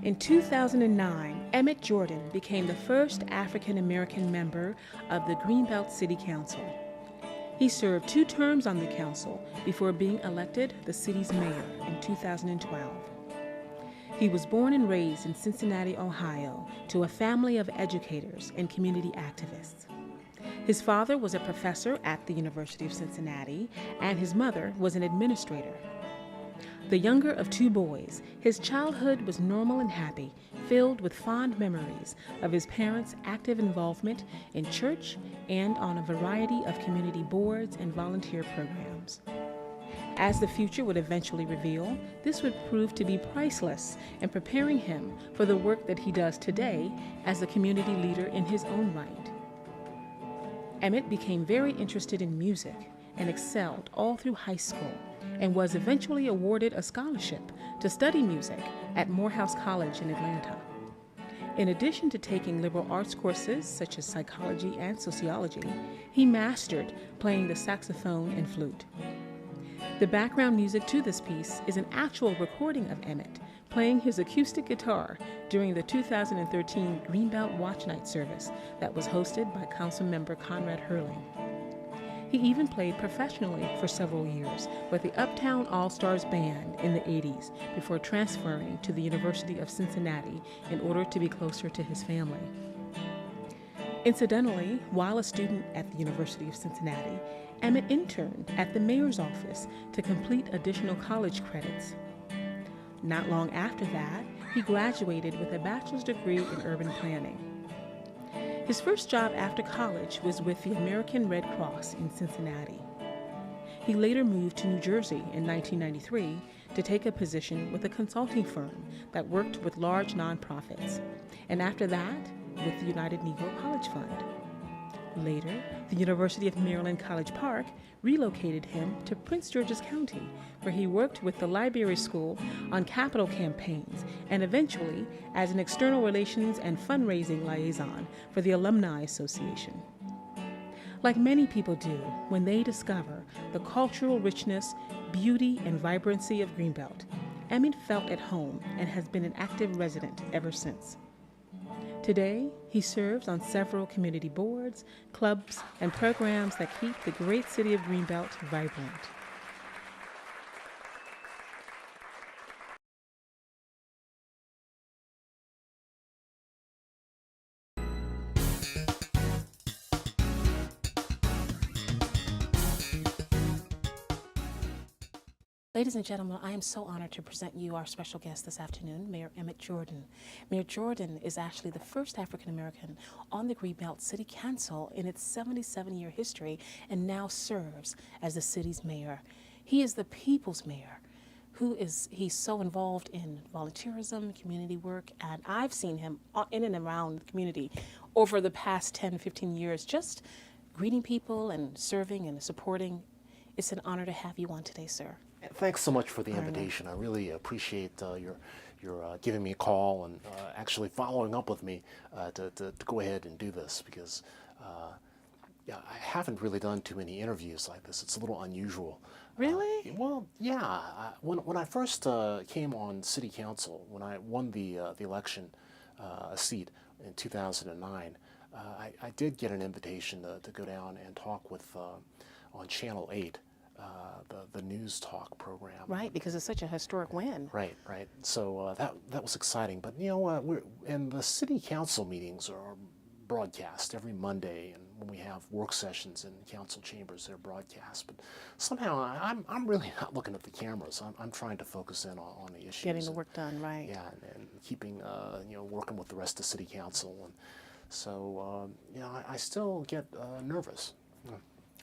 In 2009, Emmett Jordan became the first African American member of the Greenbelt City Council. He served 2 terms on the council before being elected the city's mayor in 2012. He was born and raised in Cincinnati, Ohio, to a family of educators and community activists. His father was a professor at the University of Cincinnati, and his mother was an administrator. The younger of 2 boys, his childhood was normal and happy, filled with fond memories of his parents' active involvement in church and on a variety of community boards and volunteer programs. As the future would eventually reveal, this would prove to be priceless in preparing him for the work that he does today as a community leader in his own right. Emmett became very interested in music and excelled all through high school, and was eventually awarded a scholarship to study music at Morehouse College in Atlanta. In addition to taking liberal arts courses such as psychology and sociology, he mastered playing the saxophone and flute. The background music to this piece is an actual recording of Emmett playing his acoustic guitar during the 2013 Greenbelt Watch Night service that was hosted by Councilmember Conrad Hurling. He even played professionally for several years with the Uptown All-Stars Band in the 80s before transferring to the University of Cincinnati in order to be closer to his family. Incidentally, while a student at the University of Cincinnati, Emmett interned at the mayor's office to complete additional college credits. Not long after that, he graduated with a bachelor's degree in urban planning. His first job after college was with the American Red Cross in Cincinnati. He later moved to New Jersey in 1993 to take a position with a consulting firm that worked with large nonprofits, and after that, with the United Negro College Fund. Later, the University of Maryland College Park relocated him to Prince George's County, where he worked with the Library School on capital campaigns and eventually as an external relations and fundraising liaison for the Alumni Association. Like many people do when they discover the cultural richness, beauty, and vibrancy of Greenbelt, Emmett felt at home and has been an active resident ever since. Today, he serves on several community boards, clubs, and programs that keep the great city of Greenbelt vibrant. Ladies and gentlemen, I am so honored to present you our special guest this afternoon, Mayor Emmett Jordan. Mayor Jordan is actually the first African American on the Greenbelt City Council in its 77-year history and now serves as the city's mayor. He is the people's mayor. He's so involved in volunteerism, community work, and I've seen him in and around the community over the past 10, 15 years, just greeting people and serving and supporting. It's an honor to have you on today, sir. Thanks so much for the invitation. I really appreciate your giving me a call and actually following up with me to go ahead and do this, because yeah, I haven't really done too many interviews like this. It's a little unusual. Really? Well, yeah. When I first came on city council, when I won the election seat in 2009, I did get an invitation to go down and talk with on Channel 8. The news talk program. Right, because it's such a historic win. Right. So that was exciting. But you know, and the city council meetings are broadcast every Monday, and when we have work sessions in council chambers, they're broadcast. But somehow I'm really not looking at the cameras. I'm trying to focus in on the issues. Getting the work done, right? Yeah, and keeping working with the rest of city council, and so I still get nervous.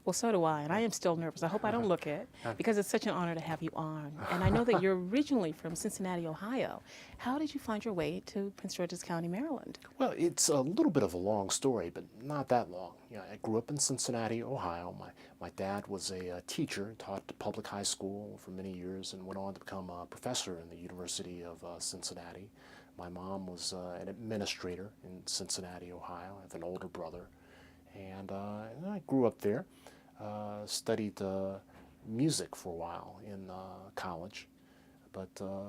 Well, so do I, and I am still nervous. I hope I don't look it, because it's such an honor to have you on. And I know that you're originally from Cincinnati, Ohio. How did you find your way to Prince George's County, Maryland? Well, it's a little bit of a long story, but not that long. I grew up in Cincinnati, Ohio. My dad was a teacher, taught at public high school for many years, and went on to become a professor in the University of Cincinnati. My mom was an administrator in Cincinnati, Ohio. I have an older brother, and I grew up there. Studied music for a while in college, but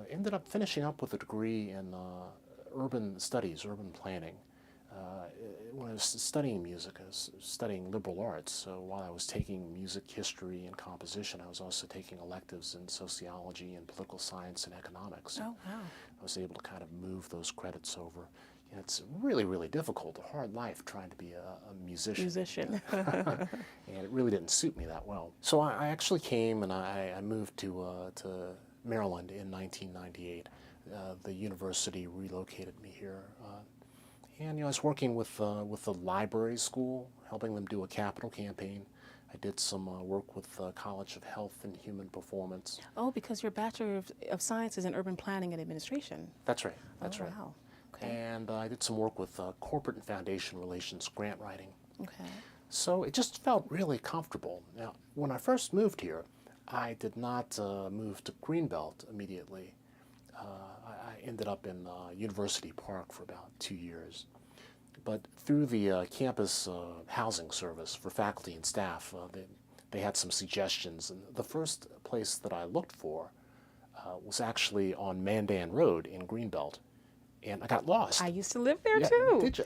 ended up finishing up with a degree in urban studies, urban planning. When I was studying music, I was studying liberal arts. So while I was taking music history and composition, I was also taking electives in sociology and political science and economics. Oh, wow. I was able to kind of move those credits over. And it's really, really difficult, a hard life trying to be a musician. And it really didn't suit me that well. So I actually came and I moved to Maryland in 1998. The university relocated me here. And I was working with the library school, helping them do a capital campaign. I did some work with the College of Health and Human Performance. Oh, because your Bachelor of Science is in Urban Planning and Administration. That's right. That's right. Wow. Okay. And I did some work with corporate and foundation relations grant writing. Okay. So it just felt really comfortable. Now, when I first moved here, I did not move to Greenbelt immediately. I ended up in University Park for about 2 years. But through the campus housing service for faculty and staff, they had some suggestions. And the first place that I looked for was actually on Mandan Road in Greenbelt. And I got lost. I used to live there Yeah, too. did you?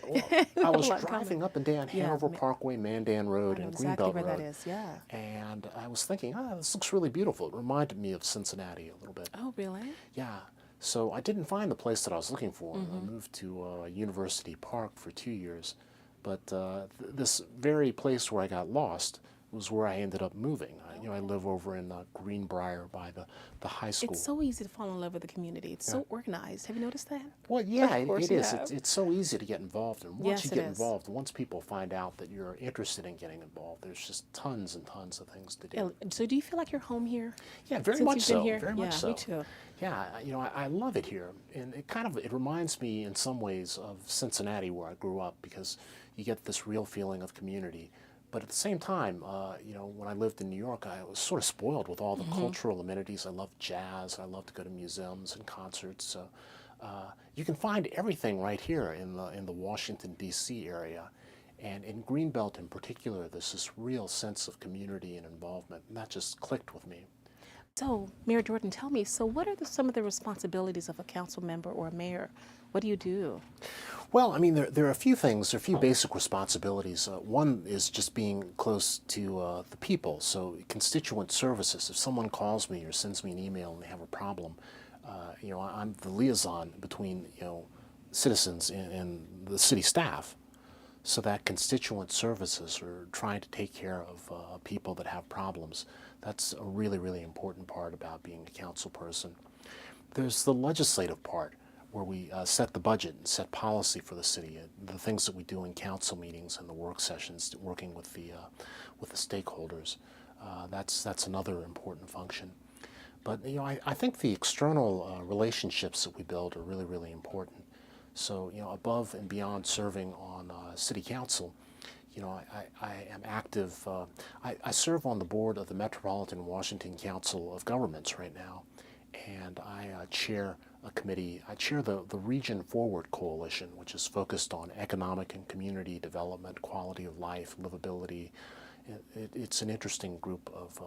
Well, I was driving up and down Yeah, Hanover Parkway, Mandan Road, I know and exactly Greenbelt where Road. that is, yeah. And I was thinking, this looks really beautiful. It reminded me of Cincinnati a little bit. Oh, really? Yeah. So I didn't find the place that I was looking for. I moved to University Park for 2 years. But this very place where I got lost was where I ended up moving. I live over in Greenbrier by the high school. It's so easy to fall in love with the community. It's so organized. Have you noticed that? Well, yeah, Of course it you is. have. It's so easy to get involved in. Once Yes, you it get is. involved, once people find out that you're interested in getting involved, there's just tons and tons of things to do. Yeah, so do you feel like you're home here? Yeah, very Since much you've so. been here? Very Yeah, much so. me too. Yeah, I love it here, and it reminds me in some ways of Cincinnati, where I grew up, because you get this real feeling of community. But at the same time, when I lived in New York, I was sort of spoiled with all the cultural amenities. I love jazz. I love to go to museums and concerts. So you can find everything right here in the Washington, D.C. area. And in Greenbelt in particular, there's this real sense of community and involvement, and that just clicked with me. So, Mayor Jordan, tell me, so what are some of the responsibilities of a council member or a mayor? What do you do? Well, I mean, there are a few things, there are a few basic responsibilities. One is just being close to the people. So constituent services, if someone calls me or sends me an email and they have a problem, I'm the liaison between, citizens and the city staff. So that constituent services are trying to take care of people that have problems. That's a really, really important part about being a council person. There's the legislative part, where we set the budget and set policy for the city, the things that we do in council meetings and the work sessions, working with the stakeholders. That's another important function. But I think the external relationships that we build are really, really important. So above and beyond serving on city council, I am active. I serve on the board of the Metropolitan Washington Council of Governments right now, and I chair a committee. I chair the Region Forward Coalition, which is focused on economic and community development, quality of life, livability. It's an interesting group of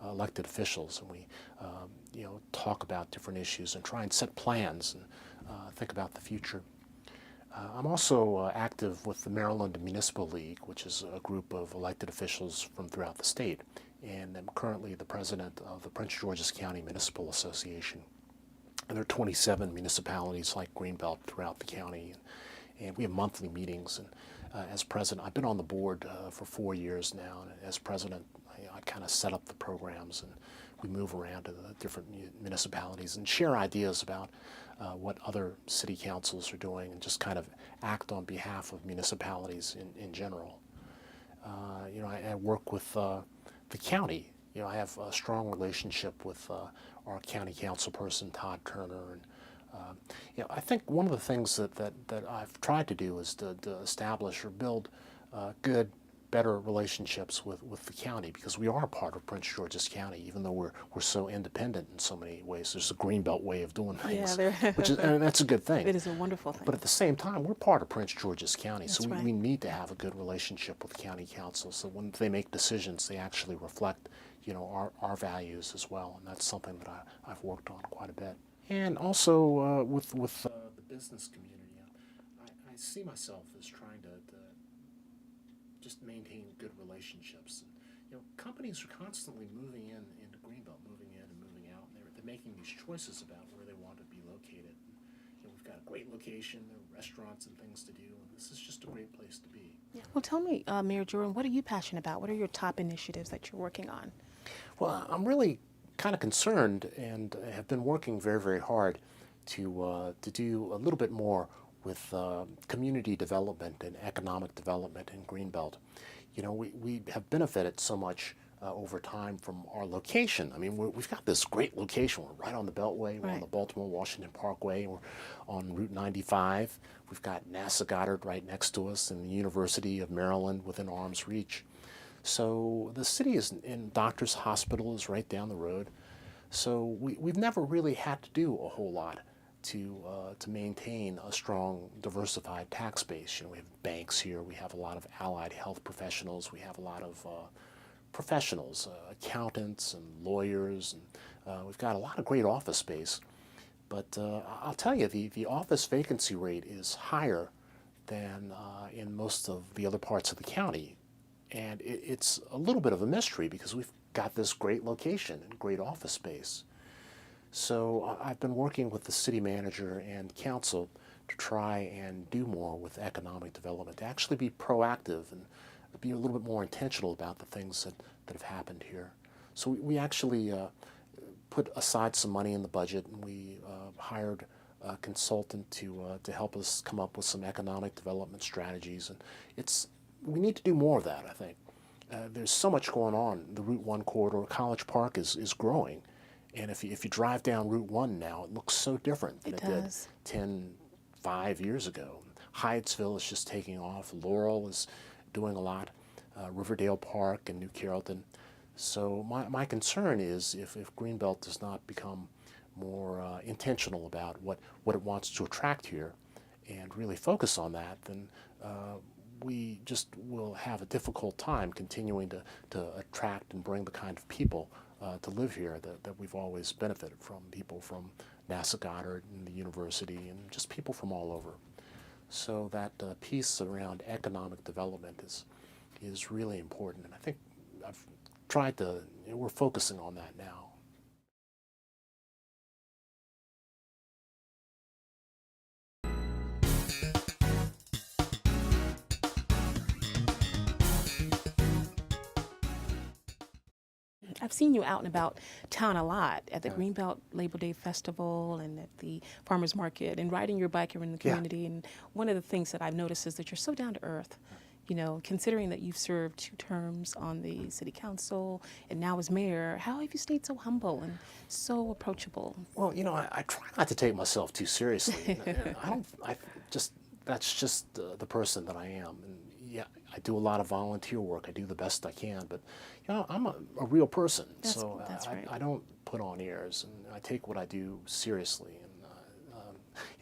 elected officials, and we talk about different issues and try and set plans and think about the future. I'm also active with the Maryland Municipal League, which is a group of elected officials from throughout the state, and I'm currently the president of the Prince George's County Municipal Association. And there are 27 municipalities like Greenbelt throughout the county, and we have monthly meetings. And as president, I've been on the board for 4 years now, and as president, I kind of set up the programs, and we move around to the different municipalities and share ideas about what other city councils are doing, and just kind of act on behalf of municipalities in general. I work with the county. I have a strong relationship with our county council person, Todd Turner, and I think one of the things that I've tried to do is to establish or build good, better relationships with the county, because we are part of Prince George's County, even though we're so independent in so many ways. There's a Greenbelt way of doing things, and that's a good thing. It is a wonderful thing. But at the same time, we're part of Prince George's County, That's so right. we need to have a good relationship with the county council, so when they make decisions, they actually reflect our values as well, and that's something that I've worked on quite a bit. And also with the business community, I see myself as trying to just maintain good relationships. And, companies are constantly moving in into Greenbelt, moving in and moving out, and they're making these choices about where they want to be located. We've got a great location, there are restaurants and things to do, and this is just a great place to be. Yeah. Well, tell me, Mayor Jordan, what are you passionate about? What are your top initiatives that you're working on? Well, I'm really kind of concerned and have been working very, very hard to do a little bit more with community development and economic development in Greenbelt. We have benefited so much over time from our location. I mean, we've got this great location. We're right on the Beltway. We're on the Baltimore-Washington Parkway. We're on Route 95. We've got NASA Goddard right next to us and the University of Maryland within arm's reach. So the city is in Doctors Hospital is right down the road. So we've never really had to do a whole lot to maintain a strong, diversified tax base. We have banks here. We have a lot of allied health professionals. We have a lot of professionals, accountants and lawyers, and we've got a lot of great office space. But I'll tell you, the office vacancy rate is higher than in most of the other parts of the county. And it's a little bit of a mystery because we've got this great location and great office space. So I've been working with the city manager and council to try and do more with economic development, to actually be proactive and be a little bit more intentional about the things that have happened here. So we actually put aside some money in the budget, and we hired a consultant to help us come up with some economic development strategies. And we need to do more of that, I think. There's so much going on. The Route 1 corridor, College Park is growing. And if you drive down Route 1 now, it looks so different than it did 5 years ago. Hyattsville is just taking off. Laurel is doing a lot. Riverdale Park and New Carrollton. So my concern is if Greenbelt does not become more intentional about what it wants to attract here and really focus on that, then we just will have a difficult time continuing to attract and bring the kind of people to live here that we've always benefited from, people from NASA Goddard and the university and just people from all over. So that piece around economic development is really important, and I think I've tried to, we're focusing on that now. I've seen you out and about town a lot at the Greenbelt Labor Day Festival and at the farmers market and riding your bike around the community. And one of the things that I've noticed is that you're so down to earth. Considering that you've served 2 terms on the city council and now as mayor, how have you stayed so humble and so approachable? Well, I try not to take myself too seriously. That's just the person that I am. And yeah, I do a lot of volunteer work. I do the best I can, but I'm a real person. That's right. I don't put on airs, and I take what I do seriously.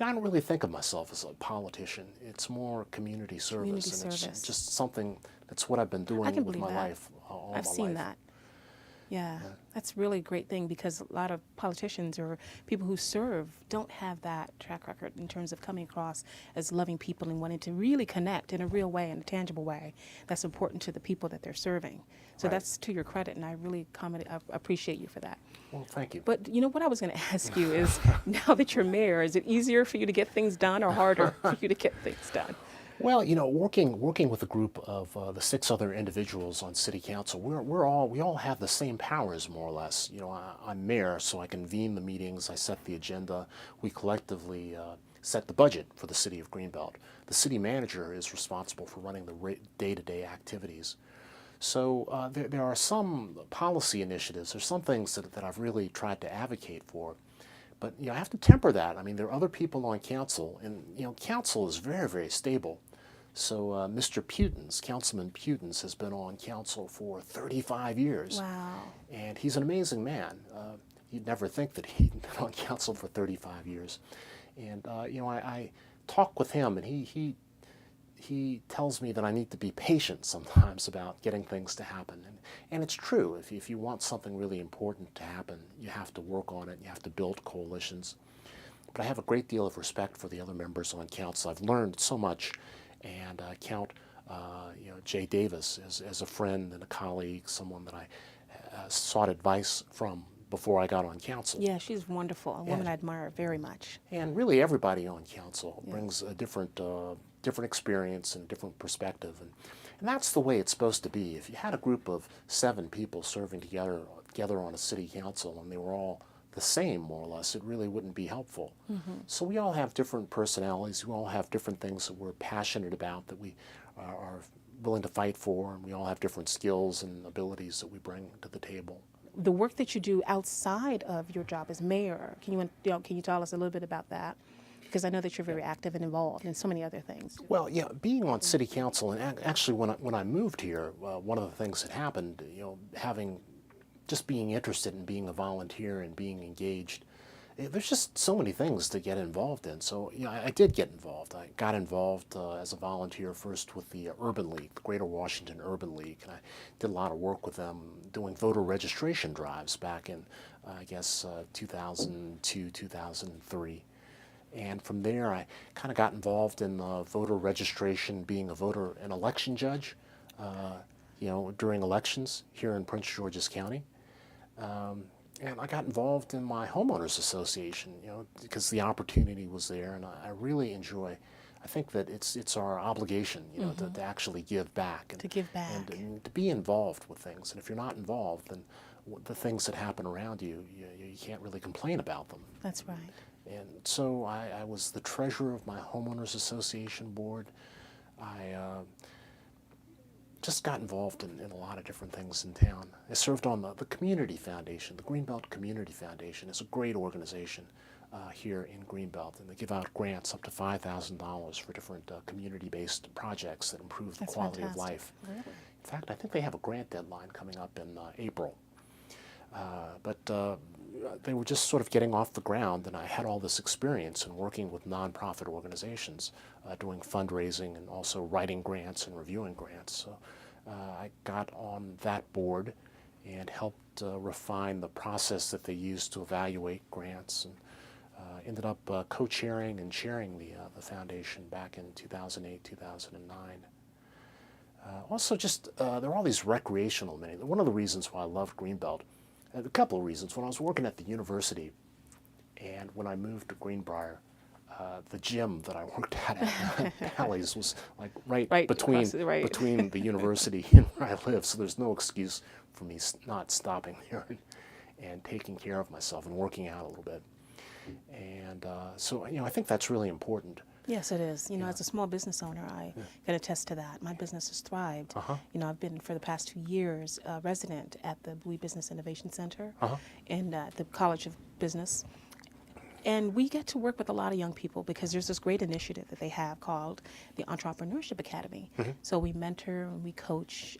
I don't really think of myself as a politician. It's more community service, and it's just something that's what I've been doing with my life all my life. I've seen that. Yeah, that's really a great thing because a lot of politicians or people who serve don't have that track record in terms of coming across as loving people and wanting to really connect in a real way, in a tangible way that's important to the people that they're serving. So that's to your credit, and I really appreciate you for that. Well, thank you. But what I was going to ask you is, now that you're mayor, is it easier for you to get things done or harder for you to get things done? Well, working with a group of the 6 other individuals on city council, we all have the same powers, more or less. I'm mayor, so I convene the meetings, I set the agenda, we collectively set the budget for the city of Greenbelt. The city manager is responsible for running the day-to-day activities. So there are some policy initiatives, there's some things that I've really tried to advocate for. But I have to temper that. I mean, there are other people on council, and council is very, very stable. So Mr. Putins, Councilman Putins, has been on council for 35 years. Wow. And he's an amazing man. You'd never think that he'd been on council for 35 years. And I talk with him, and he he tells me that I need to be patient sometimes about getting things to happen. And it's true. If you want something really important to happen, you have to work on it. You have to build coalitions. But I have a great deal of respect for the other members on council. I've learned so much, and I count Jay Davis as a friend and a colleague, someone that I sought advice from before I got on council. Yeah, she's wonderful, a woman I admire very much. And really everybody on council brings a different experience and different perspective. And that's the way it's supposed to be. If you had a group of 7 people serving together on a city council and they were all the same, more or less, it really wouldn't be helpful. So we all have different personalities. We all have different things that we're passionate about, that we are willing to fight for, and we all have different skills and abilities that we bring to the table. The work that you do outside of your job as mayor, can you tell us a little bit about that? Because I know that you're very active and involved in so many other things. Well, yeah, being on city council, and actually when I moved here, one of the things that happened, just being interested in being a volunteer and being engaged, there's just so many things to get involved in. So I did get involved. I got involved as a volunteer first with the Urban League, the Greater Washington Urban League, and I did a lot of work with them doing voter registration drives back in, 2002, 2003. And from there, I kind of got involved in voter registration, being an election judge, during elections here in Prince George's County. And I got involved in my homeowners association, because the opportunity was there, and I really enjoy. I think that it's our obligation, to actually give back. To give back. And to be involved with things. And if you're not involved, then the things that happen around you, you can't really complain about them. That's right. And so I was the treasurer of my homeowners association board. I just got involved in a lot of different things in town. I served on the Community Foundation. The Greenbelt Community Foundation is a great organization here in Greenbelt, and they give out grants up to $5,000 for different community-based projects that improve the quality of life. Really? In fact, I think they have a grant deadline coming up in April. But they were just sort of getting off the ground, and I had all this experience in working with nonprofit organizations, doing fundraising and also writing grants and reviewing grants. So I got on that board and helped refine the process that they used to evaluate grants, and ended up co-chairing and chairing the foundation back in 2008, 2009. Also, there are all these recreational amenities. One of the reasons why I loved Greenbelt, a couple of reasons. When I was working at the university, and when I moved to Greenbrier, the gym that I worked at Bally's was like right between the university and where I live. So there's no excuse for me not stopping there and taking care of myself and working out a little bit. And so I think that's really important. Yes, it is. As a small business owner, I can attest to that. My business has thrived. I've been, for the past 2 years, a resident at the Bowie Business Innovation Center and the College of Business. And we get to work with a lot of young people because there's this great initiative that they have called the Entrepreneurship Academy. So we mentor and we coach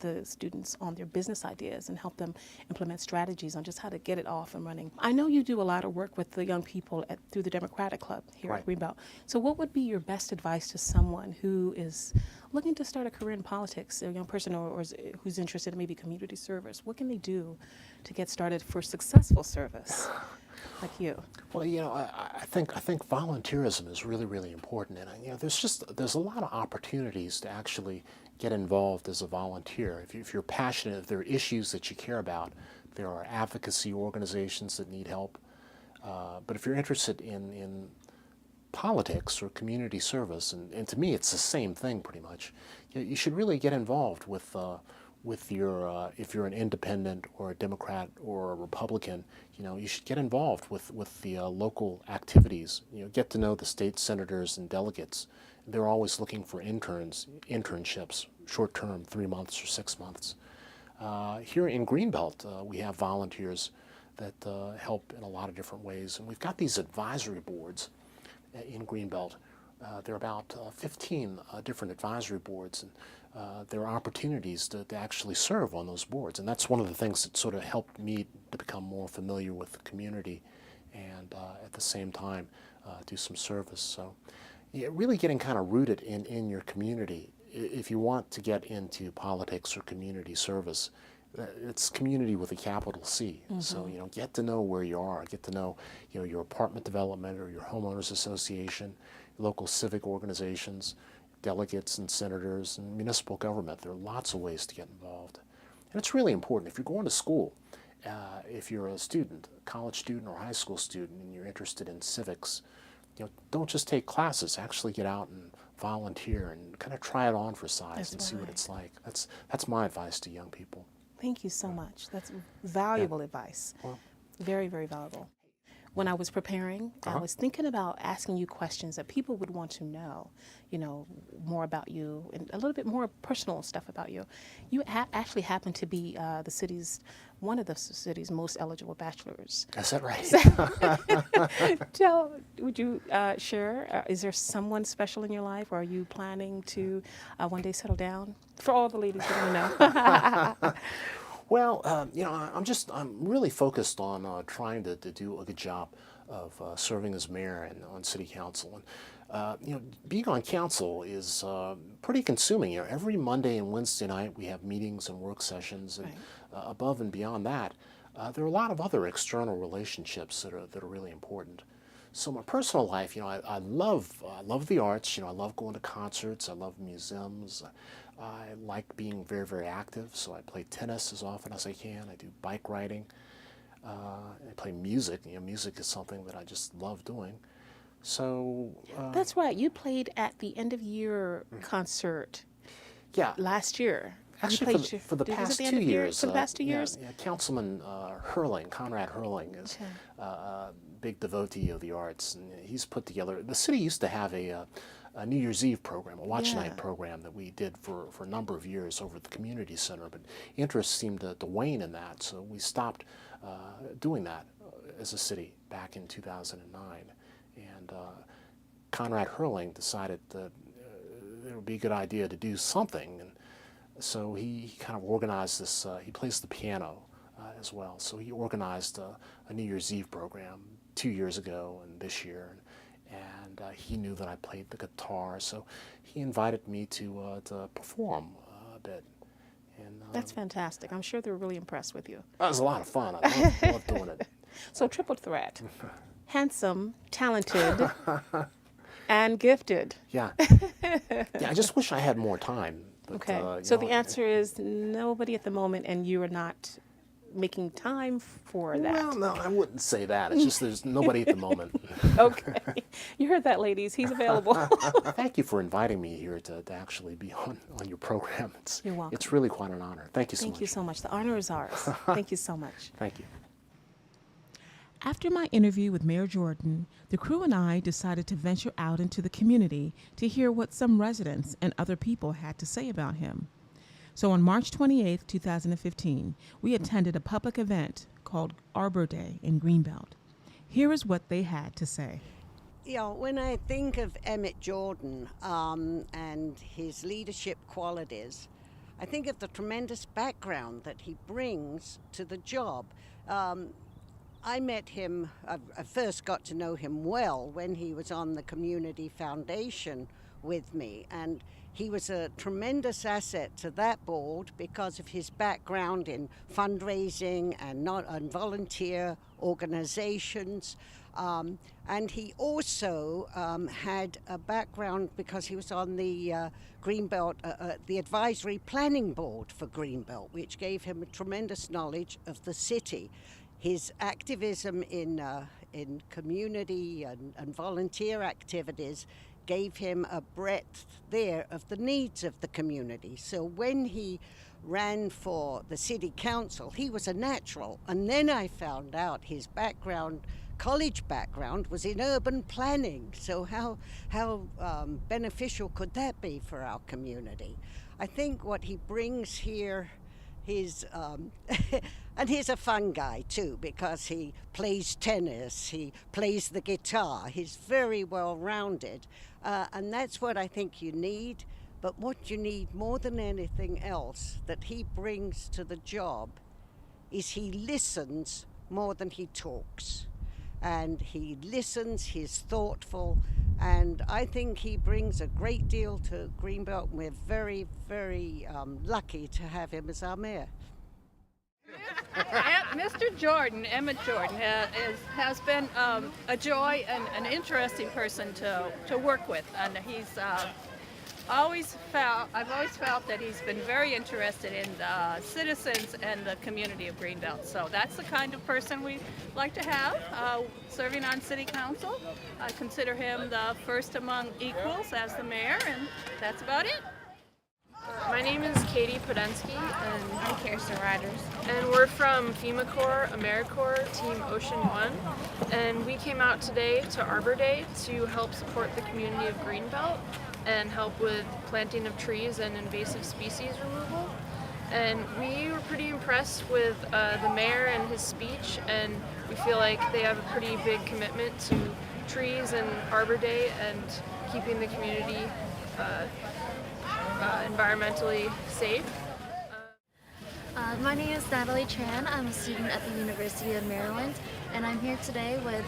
the students on their business ideas and help them implement strategies on just how to get it off and running. I know you do a lot of work with the young people through the Democratic Club here at Greenbelt. So what would be your best advice to someone who is looking to start a career in politics, a young person or who's interested in maybe community service? What can they do to get started for successful service? Like you. Well, I think volunteerism is really, really important, and there's a lot of opportunities to actually get involved as a volunteer. If you're passionate, if there are issues that you care about, there are advocacy organizations that need help. But if you're interested in politics or community service, and to me it's the same thing pretty much, you should really get involved with your, if you're an independent or a Democrat or a Republican, you should get involved with the local activities. Get to know the state senators and delegates. They're always looking for internships, short term, 3 months or 6 months. Here in Greenbelt, we have volunteers that help in a lot of different ways, and we've got these advisory boards in Greenbelt. There are about 15 different advisory boards, and there are opportunities to actually serve on those boards. And that's one of the things that sort of helped me to become more familiar with the community and at the same time do some service. So, Yeah, really getting kind of rooted in your community. If you want to get into politics or community service, it's community with a capital C. So, get to know where you are, get to know, your apartment development or your homeowners association, local civic organizations, delegates and senators and municipal government. There are lots of ways to get involved. And it's really important. If you're going to school, if you're a student, a college student or a high school student, and you're interested in civics, don't just take classes. Actually get out and volunteer and kind of try it on for size That's and see what right. it's like. That's my advice to young people. Thank you so much. That's valuable advice. Well, Very, very valuable. When I was preparing, I was thinking about asking you questions that people would want to know, more about you and a little bit more personal stuff about you. You actually happen to be one of the city's most eligible bachelors. is that right? Would you share? Is there someone special in your life, or are you planning to one day settle down? For all the ladies that want to know. Well, I'm really focused on trying to do a good job of serving as mayor and on city council. And, being on council is pretty consuming. Every Monday and Wednesday night we have meetings and work sessions, and Right. Above and beyond that, there are a lot of other external relationships that are really important. So my personal life, I love the arts. I love going to concerts. I love museums. I like being very, very active. So I play tennis as often as I can. I do bike riding. I play music. Music is something that I just love doing. So That's right. You played at the end of year concert yeah, last year. You actually played for the was it past the end 2 of year? years. For the past 2 years? Yeah, Councilman Conrad Hurling is Okay. a big devotee of the arts, and he's put together. The city used to have a New Year's Eve program, a watch Yeah. night program that we did for a number of years over at the community center, but interest seemed to wane in that, so we stopped doing that as a city back in 2009. And Conrad Hurling decided that it would be a good idea to do something, and so he kind of organized this. He plays the piano as well, so he organized a New Year's Eve program 2 years ago and this year, and he knew that I played the guitar, so he invited me to perform a bit. And That's fantastic. I'm sure they were really impressed with you. that was a lot of fun. I love doing it. So triple threat. Handsome, talented, and gifted. Yeah, I just wish I had more time. But, Okay. So the answer is nobody at the moment, and you are not making time for that. Well, no, I wouldn't say that. It's just there's nobody at the moment. Okay. You heard that, ladies. He's available. Thank you for inviting me here to actually be on your program. You're welcome. It's really quite an honor. Thank you so Thank much. you so much. The honor is ours. Thank you so much. Thank you. After my interview with Mayor Jordan, the crew and I decided to venture out into the community to hear what some residents and other people had to say about him. So on March 28, 2015, we attended a public event called Arbor Day in Greenbelt. Here is what they had to say. When I think of Emmett Jordan and his leadership qualities, I think of the tremendous background that he brings to the job. I met him, I first got to know him well when he was on the Community Foundation with me, and he was a tremendous asset to that board because of his background in fundraising and volunteer organizations. And he also had a background because he was on the Greenbelt, the advisory planning board for Greenbelt, which gave him a tremendous knowledge of the city. His activism in community and volunteer activities gave him a breadth there of the needs of the community. So when he ran for the city council, he was a natural. And then I found out his background, college background, was in urban planning. So how beneficial could that be for our community? I think what he brings here, and he's a fun guy too, because he plays tennis, he plays the guitar, he's very well rounded, and that's what I think you need. But what you need more than anything else that he brings to the job is he listens more than he talks. And he listens, he's thoughtful, And I think he brings a great deal to Greenbelt, and we're very, very lucky to have him as our mayor. Mr. Jordan, Emmett Jordan, has been a joy and an interesting person to work with, and I've always felt that he's been very interested in the citizens and the community of Greenbelt. So that's the kind of person we like to have serving on City Council. I consider him the first among equals as the mayor, and that's about it. My name is Katie Podensky, and I'm Kirsten Riders. and we're from FEMA Corps, AmeriCorps, Team Ocean 1, and we came out today to Arbor Day to help support the community of Greenbelt and help with planting of trees and invasive species removal. And we were pretty impressed with the mayor and his speech, and we feel like they have a pretty big commitment to trees and Arbor Day and keeping the community environmentally safe. My name is Natalie Tran. I'm a student at the University of Maryland, and I'm here today with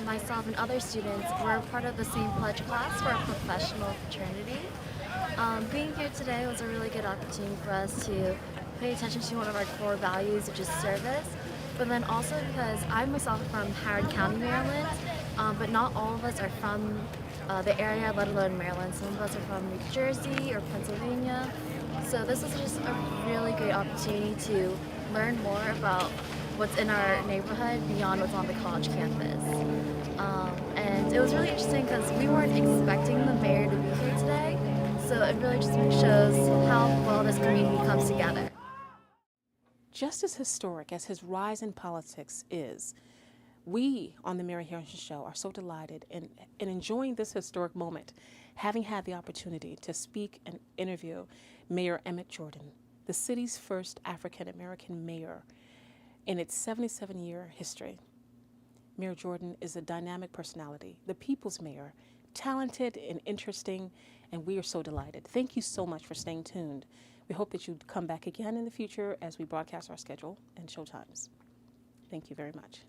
myself and other students. We're part of the same pledge class for a professional fraternity. Being here today was a really good opportunity for us to pay attention to one of our core values, which is service, but then also because I'm myself from Howard County, Maryland, but not all of us are from the area, let alone Maryland. Some of us are from New Jersey or Pennsylvania. So this was just a really great opportunity to learn more about what's in our neighborhood beyond what's on the college campus. And it was really interesting because we weren't expecting the mayor to be here today. So it really just shows how well this community comes together. Just as historic as his rise in politics is, we on the Mary Harrison Show are so delighted in enjoying this historic moment, having had the opportunity to speak and interview Mayor Emmett Jordan, the city's first African-American mayor in its 77-year history. Mayor Jordan is a dynamic personality, the people's mayor, talented and interesting, and we are so delighted. Thank you so much for staying tuned. We hope that you'd come back again in the future as we broadcast our schedule and showtimes. Thank you very much.